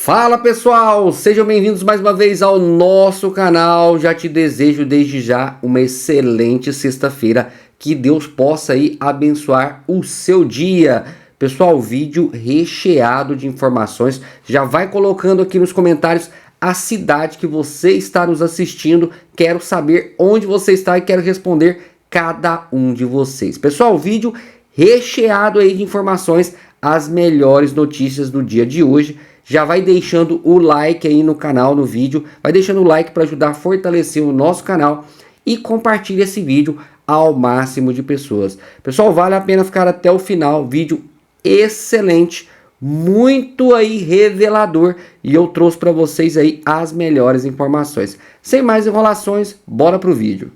Fala pessoal, sejam bem-vindos mais uma vez ao nosso canal. Já te desejo desde já uma excelente sexta-feira, que Deus possa aí abençoar o seu dia. Pessoal, vídeo recheado de informações, já vai colocando aqui nos comentários a cidade que você está nos assistindo. Quero saber onde você está e quero responder cada um de vocês. Pessoal, vídeo recheado aí de informações, as melhores notícias do dia de hoje. Já vai deixando o like aí no canal, no vídeo, vai deixando o like para ajudar a fortalecer o nosso canal e compartilhe esse vídeo ao máximo de pessoas. Pessoal, vale a pena ficar até o final, vídeo excelente, muito aí revelador, e eu trouxe para vocês aí as melhores informações. Sem mais enrolações, bora pro vídeo.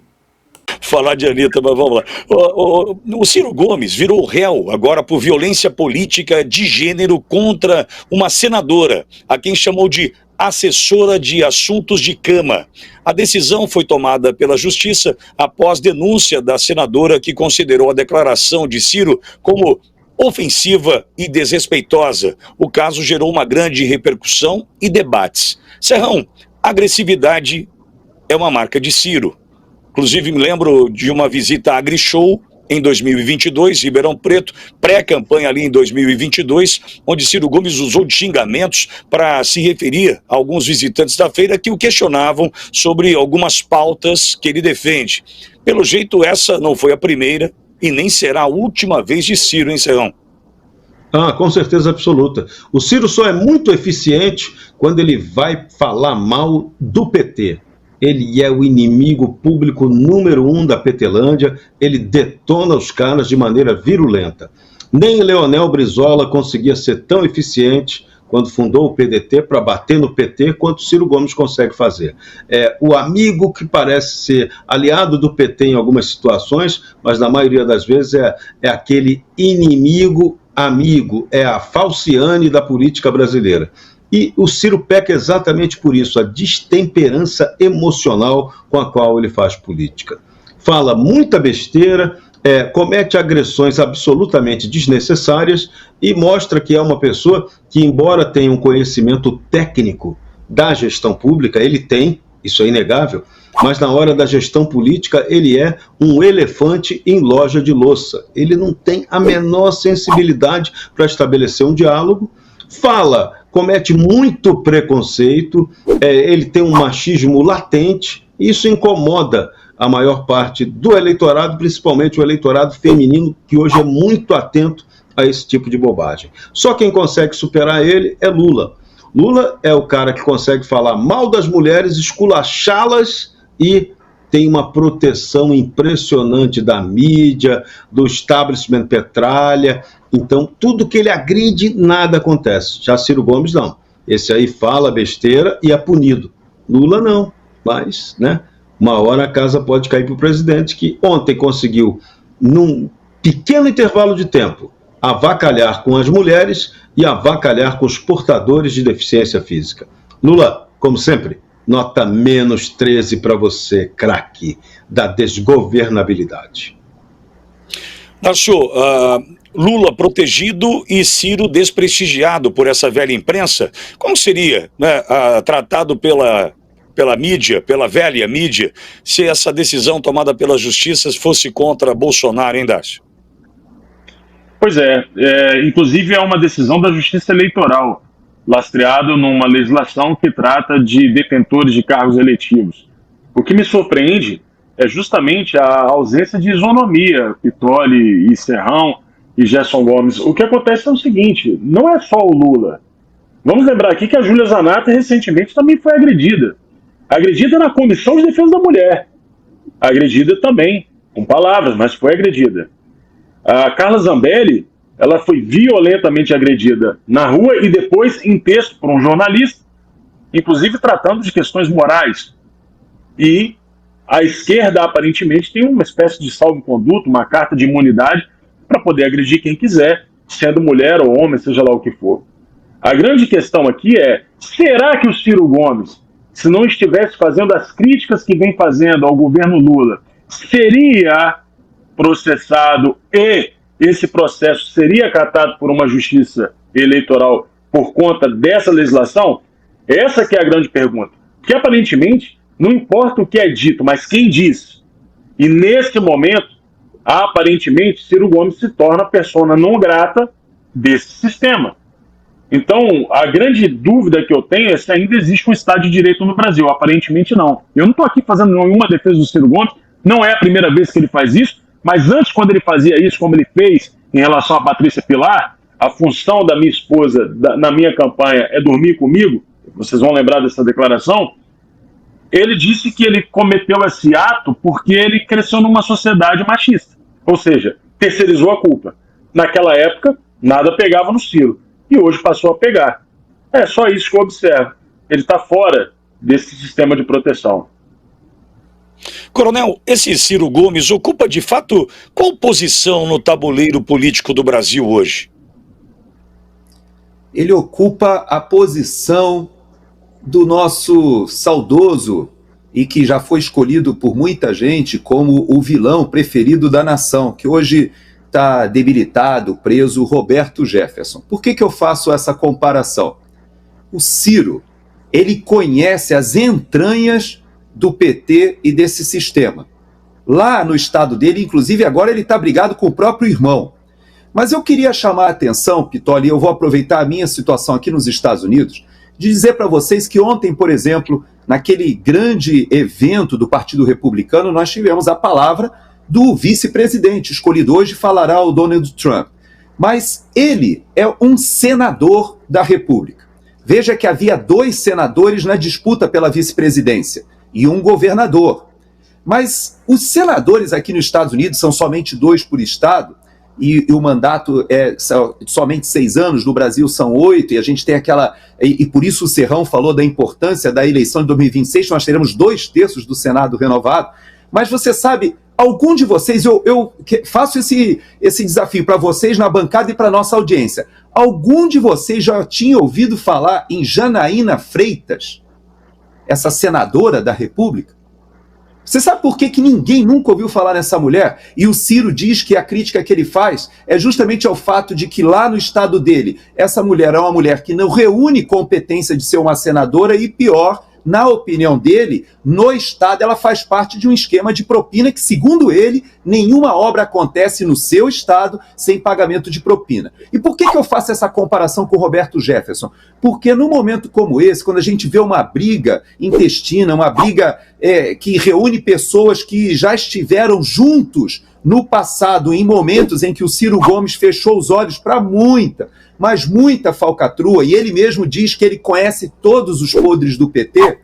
Falar de Anitta, mas vamos lá. O Ciro Gomes virou réu agora por violência política de gênero contra uma senadora, a quem chamou de assessora de assuntos de cama. A decisão foi tomada pela Justiça após denúncia da senadora, que considerou a declaração de Ciro como ofensiva e desrespeitosa. O caso gerou uma grande repercussão e debates. Serrão, agressividade é uma marca de Ciro. Inclusive, me lembro de uma visita à AgriShow em 2022, Ribeirão Preto, pré-campanha ali em 2022, onde Ciro Gomes usou de xingamentos para se referir a alguns visitantes da feira que o questionavam sobre algumas pautas que ele defende. Pelo jeito, essa não foi a primeira e nem será a última vez de Ciro, hein, Serrão? Com certeza absoluta. O Ciro só é muito eficiente quando ele vai falar mal do PT. Ele é o inimigo público número 1 da Petelândia, ele detona os caras de maneira virulenta. Nem Leonel Brizola conseguia ser tão eficiente quando fundou o PDT para bater no PT quanto Ciro Gomes consegue fazer. É o amigo que parece ser aliado do PT em algumas situações, mas na maioria das vezes é aquele inimigo amigo, é a falciane da política brasileira. E o Ciro peca exatamente por isso, a destemperança emocional com a qual ele faz política. Fala muita besteira, comete agressões absolutamente desnecessárias e mostra que é uma pessoa que, embora tenha um conhecimento técnico da gestão pública, ele tem, isso é inegável, mas na hora da gestão política ele é um elefante em loja de louça. Ele não tem a menor sensibilidade para estabelecer um diálogo, comete muito preconceito, ele tem um machismo latente, e isso incomoda a maior parte do eleitorado, principalmente o eleitorado feminino, que hoje é muito atento a esse tipo de bobagem. Só quem consegue superar ele é Lula. Lula é o cara que consegue falar mal das mulheres, esculachá-las e tem uma proteção impressionante da mídia, do establishment petralha. Então, tudo que ele agride, nada acontece. Já Ciro Gomes, não. Esse aí fala besteira e é punido. Lula, não. Mas, uma hora a casa pode cair para o presidente, que ontem conseguiu, num pequeno intervalo de tempo, avacalhar com as mulheres e avacalhar com os portadores de deficiência física. Lula, como sempre, nota -13 para você, craque da desgovernabilidade. Nacho, Lula protegido e Ciro desprestigiado por essa velha imprensa. Como seria, tratado pela mídia, pela velha mídia, se essa decisão tomada pela Justiça fosse contra Bolsonaro, hein, Dácio? Pois inclusive é uma decisão da Justiça Eleitoral, lastreado numa legislação que trata de detentores de cargos eletivos. O que me surpreende é justamente a ausência de isonomia, Pittoli e Serrão e Gerson Gomes. O que acontece é o seguinte, não é só o Lula. Vamos lembrar aqui que a Júlia Zanata recentemente também foi agredida. Agredida na Comissão de Defesa da Mulher. Agredida também, com palavras, mas foi agredida. A Carla Zambelli, ela foi violentamente agredida na rua e depois em texto por um jornalista, inclusive tratando de questões morais. E a esquerda, aparentemente, tem uma espécie de salvo-conduto, uma carta de imunidade para poder agredir quem quiser, sendo mulher ou homem, seja lá o que for. A grande questão aqui é, será que o Ciro Gomes, se não estivesse fazendo as críticas que vem fazendo ao governo Lula, seria processado e esse processo seria acatado por uma justiça eleitoral por conta dessa legislação? Essa que é a grande pergunta. Porque aparentemente, não importa o que é dito, mas quem diz. E nesse momento, aparentemente, Ciro Gomes se torna persona não grata desse sistema. Então, a grande dúvida que eu tenho é se ainda existe um Estado de Direito no Brasil. Aparentemente não. Eu não estou aqui fazendo nenhuma defesa do Ciro Gomes, não é a primeira vez que ele faz isso, mas antes, quando ele fazia isso, como ele fez em relação a Patrícia Pilar, a função da minha esposa na minha campanha é dormir comigo, vocês vão lembrar dessa declaração, ele disse que ele cometeu esse ato porque ele cresceu numa sociedade machista, ou seja, terceirizou a culpa. Naquela época, nada pegava no Ciro, e hoje passou a pegar. É só isso que eu observo. Ele está fora desse sistema de proteção. Coronel, esse Ciro Gomes ocupa de fato qual posição no tabuleiro político do Brasil hoje? Ele ocupa a posição do nosso saudoso e que já foi escolhido por muita gente como o vilão preferido da nação, que hoje está debilitado, preso, Roberto Jefferson. Por que eu faço essa comparação? O Ciro, ele conhece as entranhas do PT e desse sistema. Lá no estado dele, inclusive, agora ele está brigado com o próprio irmão. Mas eu queria chamar a atenção, Pitoli, eu vou aproveitar a minha situação aqui nos Estados Unidos, de dizer para vocês que ontem, por exemplo, naquele grande evento do Partido Republicano, nós tivemos a palavra do vice-presidente, escolhido hoje, falará o Donald Trump. Mas ele é um senador da República. Veja que havia 2 senadores na disputa pela vice-presidência e um governador. Mas os senadores aqui nos Estados Unidos são somente 2 por estado, e o mandato é somente 6 anos, no Brasil são 8, e a gente tem aquela... E por isso o Serrão falou da importância da eleição de 2026, nós teremos 2/3 do Senado renovado. Mas você sabe, algum de vocês, eu faço esse desafio para vocês na bancada e para a nossa audiência, algum de vocês já tinha ouvido falar em Janaína Freitas, essa senadora da República? Você sabe por que ninguém nunca ouviu falar nessa mulher? E o Ciro diz que a crítica que ele faz é justamente ao fato de que lá no estado dele, essa mulher é uma mulher que não reúne competência de ser uma senadora e pior, na opinião dele, no estado ela faz parte de um esquema de propina que, segundo ele, nenhuma obra acontece no seu estado sem pagamento de propina. E por que eu faço essa comparação com o Roberto Jefferson? Porque num momento como esse, quando a gente vê uma briga intestina, uma briga que reúne pessoas que já estiveram juntos no passado, em momentos em que o Ciro Gomes fechou os olhos para muita, mas muita falcatrua, e ele mesmo diz que ele conhece todos os podres do PT,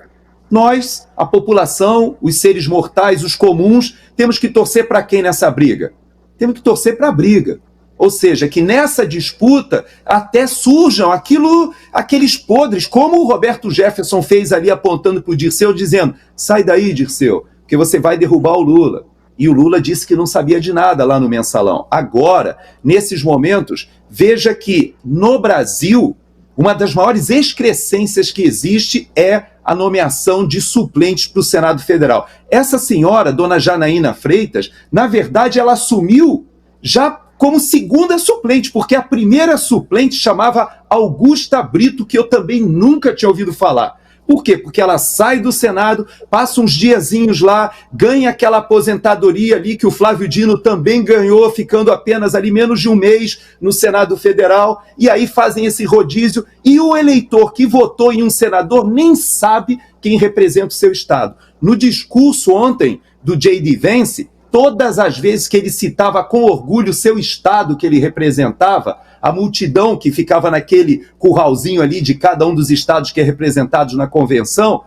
nós, a população, os seres mortais, os comuns, temos que torcer para quem nessa briga? Temos que torcer para a briga. Ou seja, que nessa disputa até surjam aqueles podres, como o Roberto Jefferson fez ali apontando para o Dirceu, dizendo, sai daí, Dirceu, porque você vai derrubar o Lula. E o Lula disse que não sabia de nada lá no Mensalão. Agora, nesses momentos, veja que no Brasil, uma das maiores excrescências que existe é a nomeação de suplentes para o Senado Federal. Essa senhora, dona Janaína Freitas, na verdade, ela assumiu já como segunda suplente, porque a primeira suplente chamava Augusta Brito, que eu também nunca tinha ouvido falar. Por quê? Porque ela sai do Senado, passa uns diazinhos lá, ganha aquela aposentadoria ali que o Flávio Dino também ganhou, ficando apenas ali menos de um mês no Senado Federal, e aí fazem esse rodízio, e o eleitor que votou em um senador nem sabe quem representa o seu estado. No discurso ontem do J.D. Vance, todas as vezes que ele citava com orgulho o seu estado que ele representava, a multidão que ficava naquele curralzinho ali de cada um dos estados que é representados na convenção,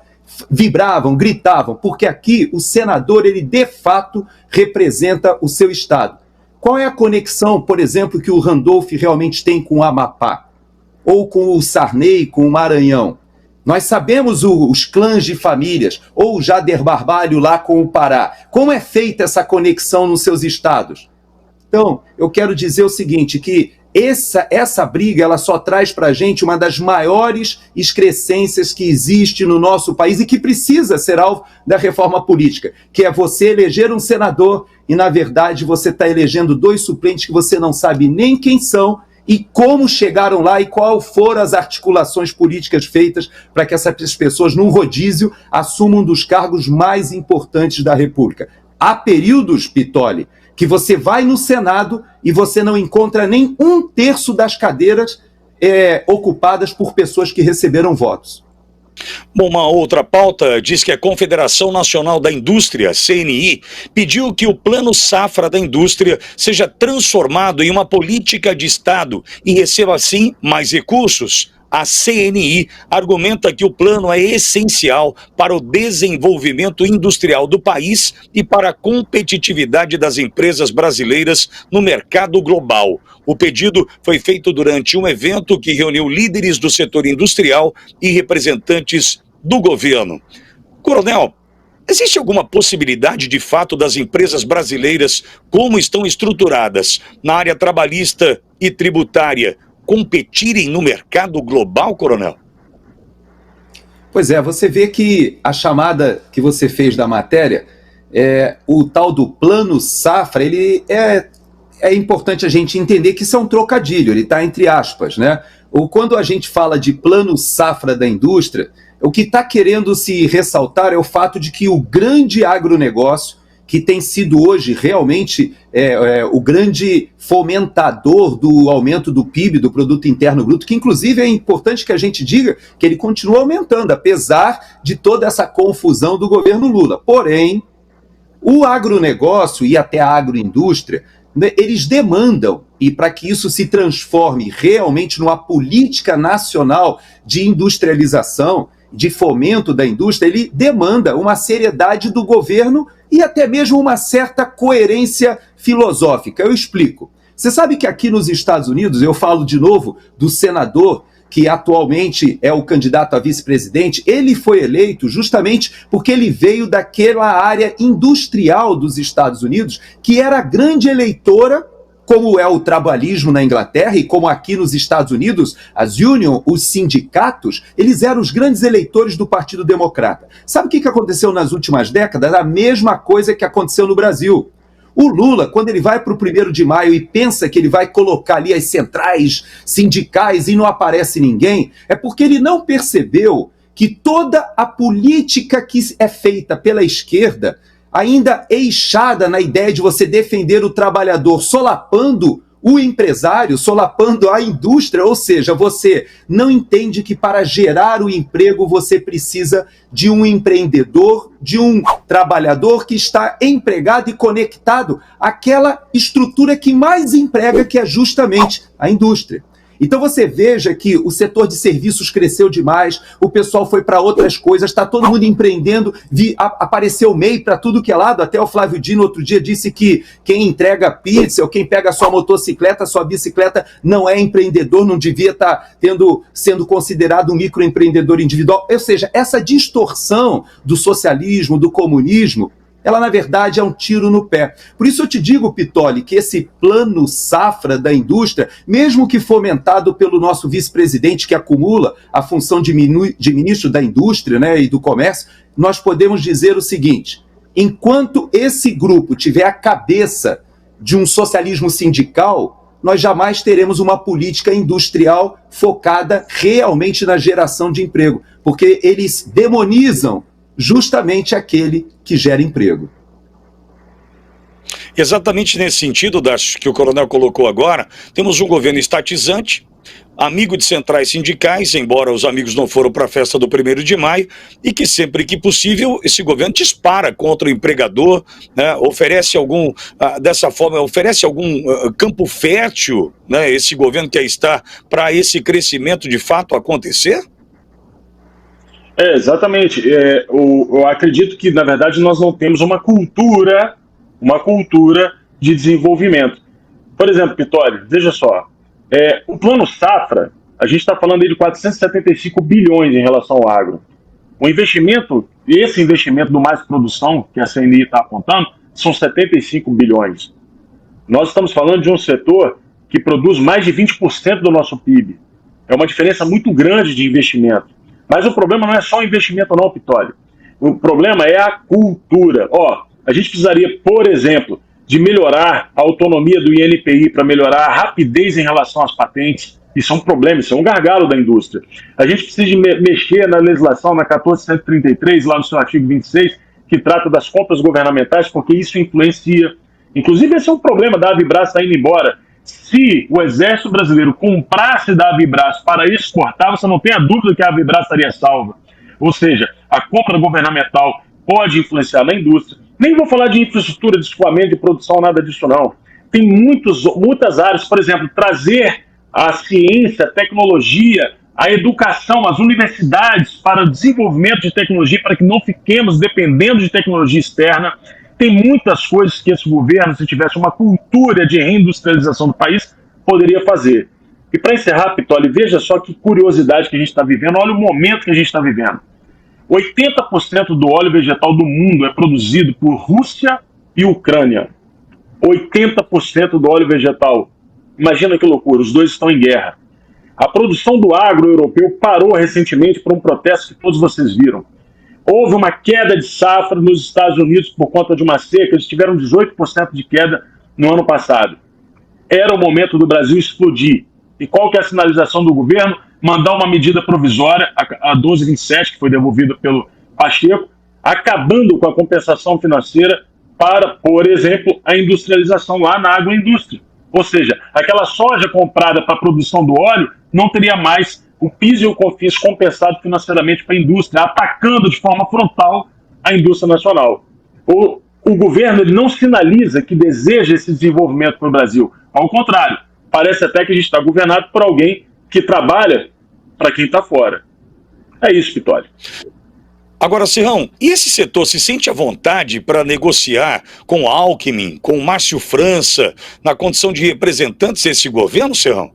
vibravam, gritavam, porque aqui o senador, ele de fato representa o seu estado. Qual é a conexão, por exemplo, que o Randolph realmente tem com o Amapá? Ou com o Sarney, com o Maranhão? Nós sabemos os clãs de famílias, ou o Jader Barbalho lá com o Pará. Como é feita essa conexão nos seus estados? Então, eu quero dizer o seguinte, que essa briga, ela só traz para a gente uma das maiores excrescências que existe no nosso país e que precisa ser alvo da reforma política, que é você eleger um senador e, na verdade, você está elegendo 2 suplentes que você não sabe nem quem são e como chegaram lá e qual foram as articulações políticas feitas para que essas pessoas, num rodízio, assumam um dos cargos mais importantes da República. Há períodos, Pitoli, que você vai no Senado e você não encontra nem 1/3 das cadeiras ocupadas por pessoas que receberam votos. Bom, uma outra pauta diz que a Confederação Nacional da Indústria, CNI, pediu que o Plano Safra da Indústria seja transformado em uma política de Estado e receba, assim, mais recursos. A CNI argumenta que o plano é essencial para o desenvolvimento industrial do país e para a competitividade das empresas brasileiras no mercado global. O pedido foi feito durante um evento que reuniu líderes do setor industrial e representantes do governo. Coronel, existe alguma possibilidade de fato das empresas brasileiras, como estão estruturadas na área trabalhista e tributária, competirem no mercado global, Coronel? Pois é, você vê que a chamada que você fez da matéria, o tal do Plano Safra, ele é importante a gente entender que isso é um trocadilho, ele está entre aspas, né? Quando a gente fala de Plano Safra da Indústria, o que está querendo se ressaltar é o fato de que o grande agronegócio, que tem sido hoje realmente o grande fomentador do aumento do PIB, do Produto Interno Bruto, que inclusive é importante que a gente diga que ele continua aumentando, apesar de toda essa confusão do governo Lula. Porém, o agronegócio e até a agroindústria, né, eles demandam, e para que isso se transforme realmente numa política nacional de industrialização, de fomento da indústria, ele demanda uma seriedade do governo e até mesmo uma certa coerência filosófica. Eu explico. Você sabe que aqui nos Estados Unidos, eu falo de novo do senador, que atualmente é o candidato a vice-presidente, ele foi eleito justamente porque ele veio daquela área industrial dos Estados Unidos, que era a grande eleitora, como é o trabalhismo na Inglaterra e como aqui nos Estados Unidos, as unions, os sindicatos, eles eram os grandes eleitores do Partido Democrata. Sabe o que aconteceu nas últimas décadas? A mesma coisa que aconteceu no Brasil. O Lula, quando ele vai para o 1º de maio e pensa que ele vai colocar ali as centrais sindicais e não aparece ninguém, é porque ele não percebeu que toda a política que é feita pela esquerda, ainda eixada na ideia de você defender o trabalhador, solapando o empresário, solapando a indústria, ou seja, você não entende que para gerar o emprego você precisa de um empreendedor, de um trabalhador que está empregado e conectado àquela estrutura que mais emprega, que é justamente a indústria. Então você veja que o setor de serviços cresceu demais, o pessoal foi para outras coisas, está todo mundo empreendendo, apareceu MEI para tudo que é lado, até o Flávio Dino outro dia disse que quem entrega pizza ou quem pega a sua motocicleta, a sua bicicleta, não é empreendedor, não devia estar sendo considerado um microempreendedor individual. Ou seja, essa distorção do socialismo, do comunismo, ela na verdade é um tiro no pé. Por isso eu te digo, Pitoli, que esse plano safra da indústria, mesmo que fomentado pelo nosso vice-presidente que acumula a função de ministro da indústria, né, e do comércio, nós podemos dizer o seguinte: enquanto esse grupo tiver a cabeça de um socialismo sindical, nós jamais teremos uma política industrial focada realmente na geração de emprego, porque eles demonizam justamente aquele que gera emprego. Exatamente nesse sentido, Darcio, que o coronel colocou agora, temos um governo estatizante, amigo de centrais sindicais, embora os amigos não foram para a festa do 1º de maio, e que sempre que possível esse governo dispara contra o empregador, né, oferece algum campo fértil, né, esse governo que aí está, para esse crescimento de fato acontecer? Exatamente. Eu acredito que, na verdade, nós não temos uma cultura de desenvolvimento. Por exemplo, Pitoli, veja só, o Plano Safra, a gente está falando aí de 475 bilhões em relação ao agro. Esse investimento do Mais Produção, que a CNI está apontando, são 75 bilhões. Nós estamos falando de um setor que produz mais de 20% do nosso PIB. É uma diferença muito grande de investimento. Mas o problema não é só o investimento não, Pitoli. O problema é a cultura. A gente precisaria, por exemplo, de melhorar a autonomia do INPI para melhorar a rapidez em relação às patentes. Isso é um problema, isso é um gargalo da indústria. A gente precisa de mexer na legislação, na 1433, lá no seu artigo 26, que trata das compras governamentais, porque isso influencia. Inclusive, esse é um problema da Avibras está indo embora. Se o Exército Brasileiro comprasse da Avibras para exportar, você não tem a dúvida que a Avibras estaria salva. Ou seja, a compra governamental pode influenciar na indústria. Nem vou falar de infraestrutura, de escoamento, de produção, nada disso não. Tem muitas áreas, por exemplo, trazer a ciência, a tecnologia, a educação, as universidades para o desenvolvimento de tecnologia, para que não fiquemos dependendo de tecnologia externa. Tem muitas coisas que esse governo, se tivesse uma cultura de reindustrialização do país, poderia fazer. E para encerrar, Pitoli, veja só que curiosidade que a gente está vivendo, olha o momento que a gente está vivendo. 80% do óleo vegetal do mundo é produzido por Rússia e Ucrânia. 80% do óleo vegetal. Imagina que loucura, os dois estão em guerra. A produção do agro europeu parou recentemente por um protesto que todos vocês viram. Houve uma queda de safra nos Estados Unidos por conta de uma seca, eles tiveram 18% de queda no ano passado. Era o momento do Brasil explodir. E qual que é a sinalização do governo? Mandar uma medida provisória, a 1227, que foi devolvida pelo Pacheco, acabando com a compensação financeira para, por exemplo, a industrialização lá na agroindústria. Ou seja, aquela soja comprada para a produção do óleo não teria mais o PIS e o COFINS compensado financeiramente para a indústria, atacando de forma frontal a indústria nacional. O governo ele não sinaliza que deseja esse desenvolvimento para o Brasil. Ao contrário, parece até que a gente está governado por alguém que trabalha para quem está fora. É isso, Pitoli. Agora, Serrão, e esse setor se sente à vontade para negociar com Alckmin, com Márcio França, na condição de representantes desse governo, Serrão?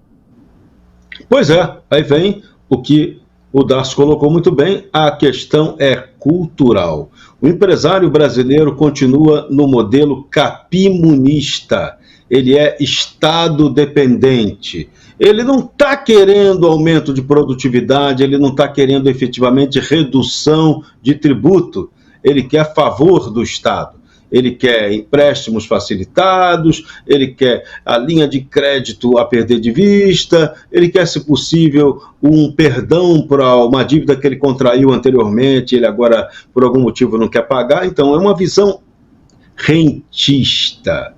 Pois é, aí vem o que o Darcy colocou muito bem, a questão é cultural. O empresário brasileiro continua no modelo capimunista, ele é Estado dependente. Ele não está querendo aumento de produtividade, ele não está querendo efetivamente redução de tributo, ele quer favor do Estado. Ele quer empréstimos facilitados, ele quer a linha de crédito a perder de vista, ele quer, se possível, um perdão para uma dívida que ele contraiu anteriormente, ele agora, por algum motivo, não quer pagar. Então, é uma visão rentista.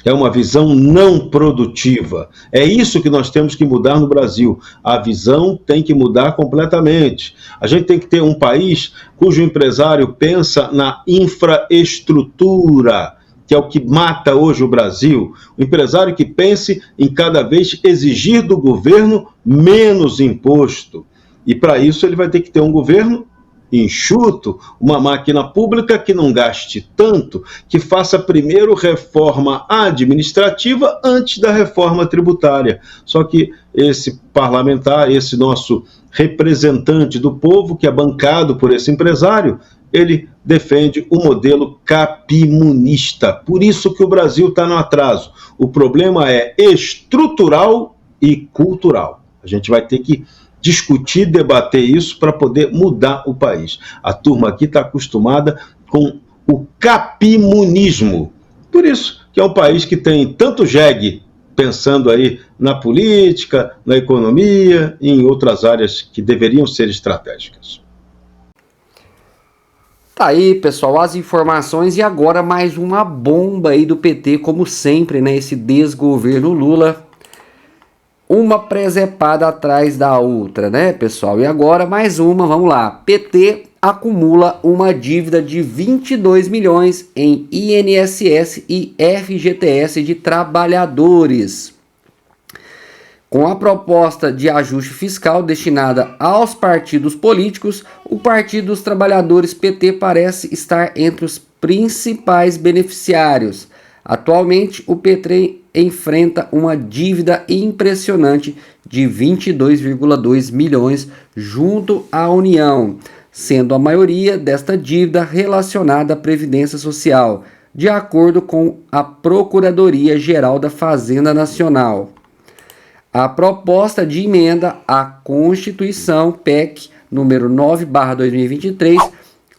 É uma visão não produtiva. É isso que nós temos que mudar no Brasil. A visão tem que mudar completamente. A gente tem que ter um país cujo empresário pensa na infraestrutura, que é o que mata hoje o Brasil. Um empresário que pense em cada vez exigir do governo menos imposto. E para isso ele vai ter que ter um governo enxuto, uma máquina pública que não gaste tanto, que faça primeiro reforma administrativa antes da reforma tributária. Só que esse parlamentar, esse nosso representante do povo, que é bancado por esse empresário, ele defende o modelo capimunista. Por isso que o Brasil está no atraso. O problema é estrutural e cultural. A gente vai ter que discutir, debater isso para poder mudar o país. A turma aqui está acostumada com o capimunismo. Por isso que é um país que tem tanto jegue pensando aí na política, na economia e em outras áreas que deveriam ser estratégicas. Tá aí, pessoal, as informações e agora mais uma bomba aí do PT, como sempre, né? Esse desgoverno Lula. Uma presepada atrás da outra, né, pessoal? E agora mais uma, vamos lá. PT acumula uma dívida de 22 milhões em INSS e FGTS de trabalhadores. Com a proposta de ajuste fiscal destinada aos partidos políticos, o Partido dos Trabalhadores PT parece estar entre os principais beneficiários. Atualmente, o PT enfrenta uma dívida impressionante de 22,2 milhões junto à União, sendo a maioria desta dívida relacionada à Previdência Social, de acordo com a Procuradoria-Geral da Fazenda Nacional. A proposta de emenda à Constituição, PEC número 9/2023,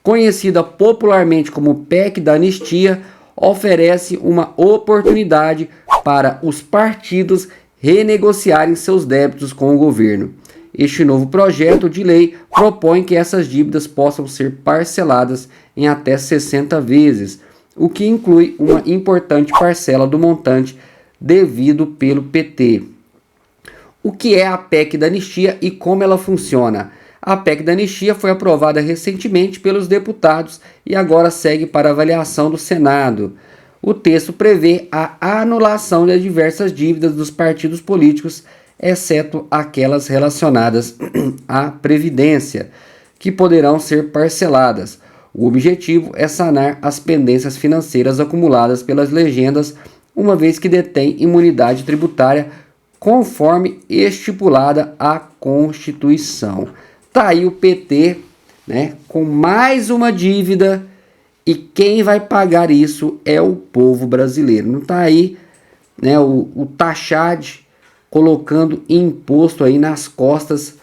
conhecida popularmente como PEC da Anistia, oferece uma oportunidade para os partidos renegociarem seus débitos com o governo. Este novo projeto de lei propõe que essas dívidas possam ser parceladas em até 60 vezes, o que inclui uma importante parcela do montante devido pelo PT. O que é a PEC da anistia e como ela funciona? A PEC da anistia foi aprovada recentemente pelos deputados e agora segue para avaliação do Senado. O texto prevê a anulação de diversas dívidas dos partidos políticos, exceto aquelas relacionadas à Previdência, que poderão ser parceladas. O objetivo é sanar as pendências financeiras acumuladas pelas legendas, uma vez que detém imunidade tributária conforme estipulada a Constituição. Tá aí o PT, né, com mais uma dívida, e quem vai pagar isso é o povo brasileiro. Não tá aí, né, o Taxade colocando imposto aí nas costas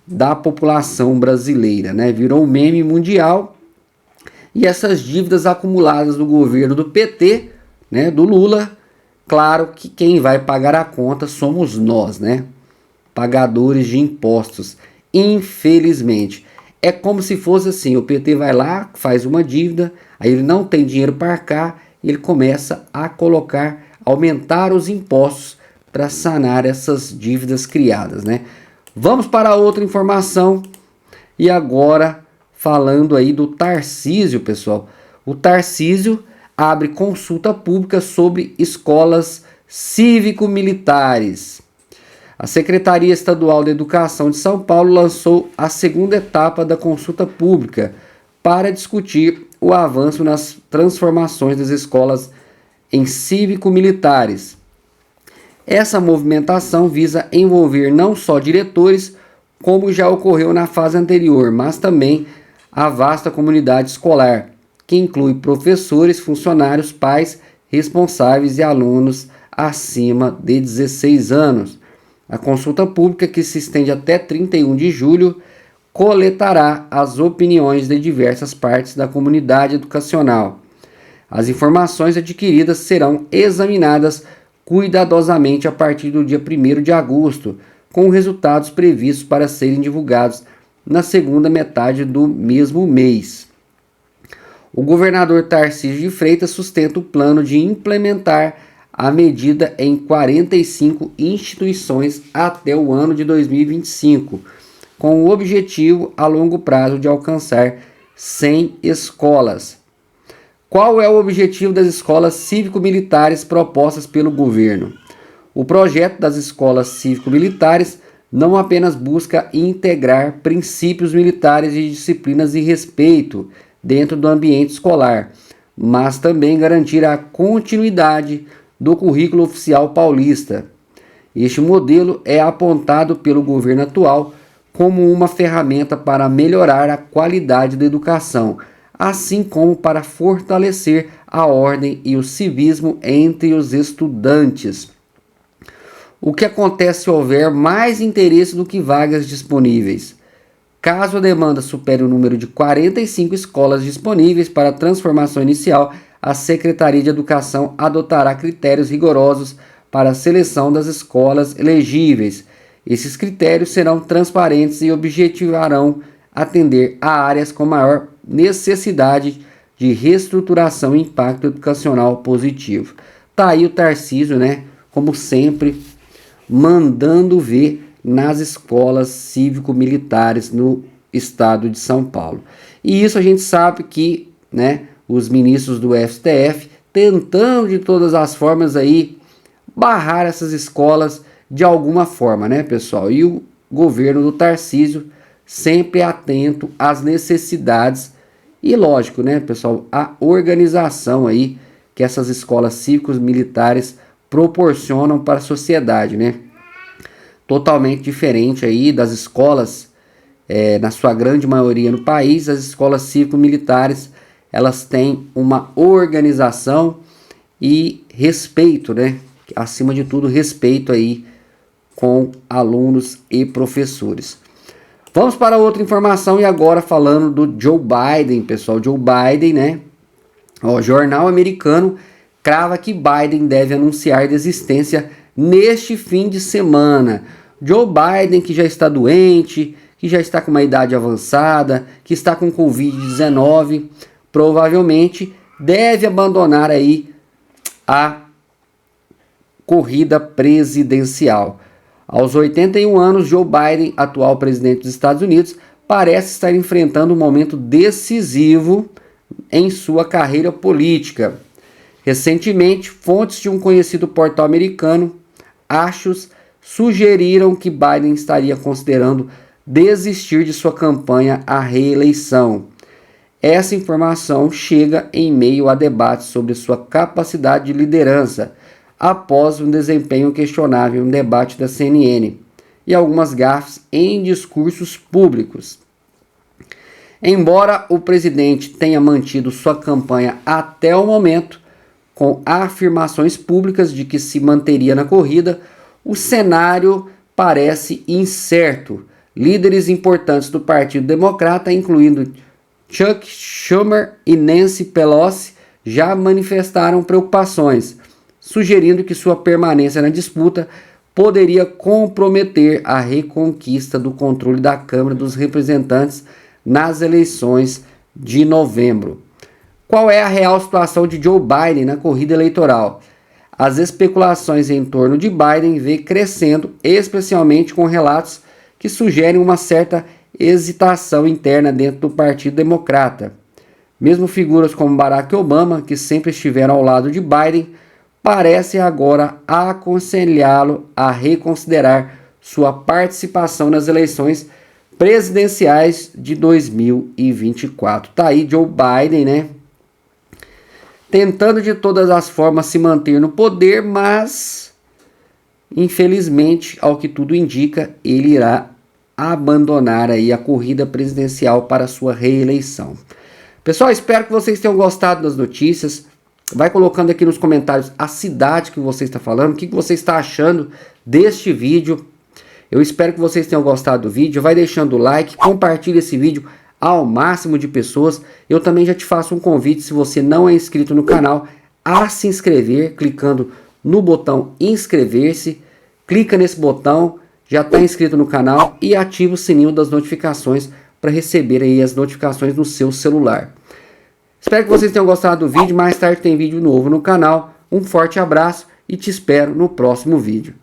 da população brasileira, né? Virou um meme mundial. E essas dívidas acumuladas do governo do PT, né, do Lula, claro que quem vai pagar a conta somos nós, né? Pagadores de impostos. Infelizmente. É como se fosse assim, o PT vai lá, faz uma dívida, aí ele não tem dinheiro para arcar, e ele começa a aumentar os impostos para sanar essas dívidas criadas, né? Vamos para outra informação, e agora falando aí do Tarcísio, pessoal. O Tarcísio abre consulta pública sobre escolas cívico-militares. A Secretaria Estadual de Educação de São Paulo lançou a segunda etapa da consulta pública para discutir o avanço nas transformações das escolas em cívico-militares. Essa movimentação visa envolver não só diretores, como já ocorreu na fase anterior, mas também a vasta comunidade escolar, que inclui professores, funcionários, pais, responsáveis e alunos acima de 16 anos. A consulta pública, que se estende até 31 de julho, coletará as opiniões de diversas partes da comunidade educacional. As informações adquiridas serão examinadas cuidadosamente a partir do dia 1º de agosto, com resultados previstos para serem divulgados na segunda metade do mesmo mês. O governador Tarcísio de Freitas sustenta o plano de implementar a medida em 45 instituições até o ano de 2025, com o objetivo a longo prazo de alcançar 100 escolas. Qual é o objetivo das escolas cívico-militares propostas pelo governo? O projeto das escolas cívico-militares não apenas busca integrar princípios militares de disciplinas e respeito dentro do ambiente escolar, mas também garantir a continuidade do currículo oficial paulista. Este modelo é apontado pelo governo atual como uma ferramenta para melhorar a qualidade da educação, assim como para fortalecer a ordem e o civismo entre os estudantes. O que acontece se houver mais interesse do que vagas disponíveis? Caso a demanda supere o número de 45 escolas disponíveis para a transformação inicial, a Secretaria de Educação adotará critérios rigorosos para a seleção das escolas elegíveis. Esses critérios serão transparentes e objetivarão atender a áreas com maior necessidade de reestruturação e impacto educacional positivo. Tá aí o Tarcísio, né? Como sempre, mandando ver nas escolas cívico-militares no estado de São Paulo. E isso a gente sabe que, né, os ministros do STF tentando de todas as formas aí barrar essas escolas de alguma forma, né, pessoal? E o governo do Tarcísio sempre atento às necessidades e, lógico, né, pessoal, a organização aí que essas escolas cívicos militares proporcionam para a sociedade, né? Totalmente diferente aí das escolas, na sua grande maioria no país, as escolas cívico-militares, elas têm uma organização e respeito, né? Acima de tudo, respeito aí com alunos e professores. Vamos para outra informação e agora falando do Joe Biden, pessoal. Joe Biden, né? O jornal americano crava que Biden deve anunciar desistência neste fim de semana. Joe Biden, que já está doente, que já está com uma idade avançada, que está com Covid-19, provavelmente deve abandonar aí a corrida presidencial. Aos 81 anos, Joe Biden, atual presidente dos Estados Unidos, parece estar enfrentando um momento decisivo em sua carreira política. Recentemente, fontes de um conhecido portal americano, Axios, sugeriram que Biden estaria considerando desistir de sua campanha à reeleição. Essa informação chega em meio a debates sobre sua capacidade de liderança, após um desempenho questionável em um debate da CNN e algumas gafes em discursos públicos. Embora o presidente tenha mantido sua campanha até o momento, com afirmações públicas de que se manteria na corrida, o cenário parece incerto. Líderes importantes do Partido Democrata, incluindo Chuck Schumer e Nancy Pelosi, já manifestaram preocupações, sugerindo que sua permanência na disputa poderia comprometer a reconquista do controle da Câmara dos Representantes nas eleições de novembro. Qual é a real situação de Joe Biden na corrida eleitoral? As especulações em torno de Biden vêm crescendo, especialmente com relatos que sugerem uma certa hesitação interna dentro do Partido Democrata. Mesmo figuras como Barack Obama, que sempre estiveram ao lado de Biden, parecem agora aconselhá-lo a reconsiderar sua participação nas eleições presidenciais de 2024. Tá aí Joe Biden, né? Tentando de todas as formas se manter no poder, mas infelizmente, ao que tudo indica, ele irá abandonar aí a corrida presidencial para sua reeleição. Pessoal, espero que vocês tenham gostado das notícias. Vai colocando aqui nos comentários a cidade que você está falando, o que você está achando deste vídeo. Eu espero que vocês tenham gostado do vídeo. Vai deixando o like, compartilhe esse vídeo ao máximo de pessoas. Eu também já te faço um convite, se você não é inscrito no canal, a se inscrever, clicando no botão inscrever-se. Clica nesse botão, já está inscrito no canal e ativa o sininho das notificações para receber aí as notificações no seu celular. Espero que vocês tenham gostado do vídeo. Mais tarde tem vídeo novo no canal. Um forte abraço e te espero no próximo vídeo.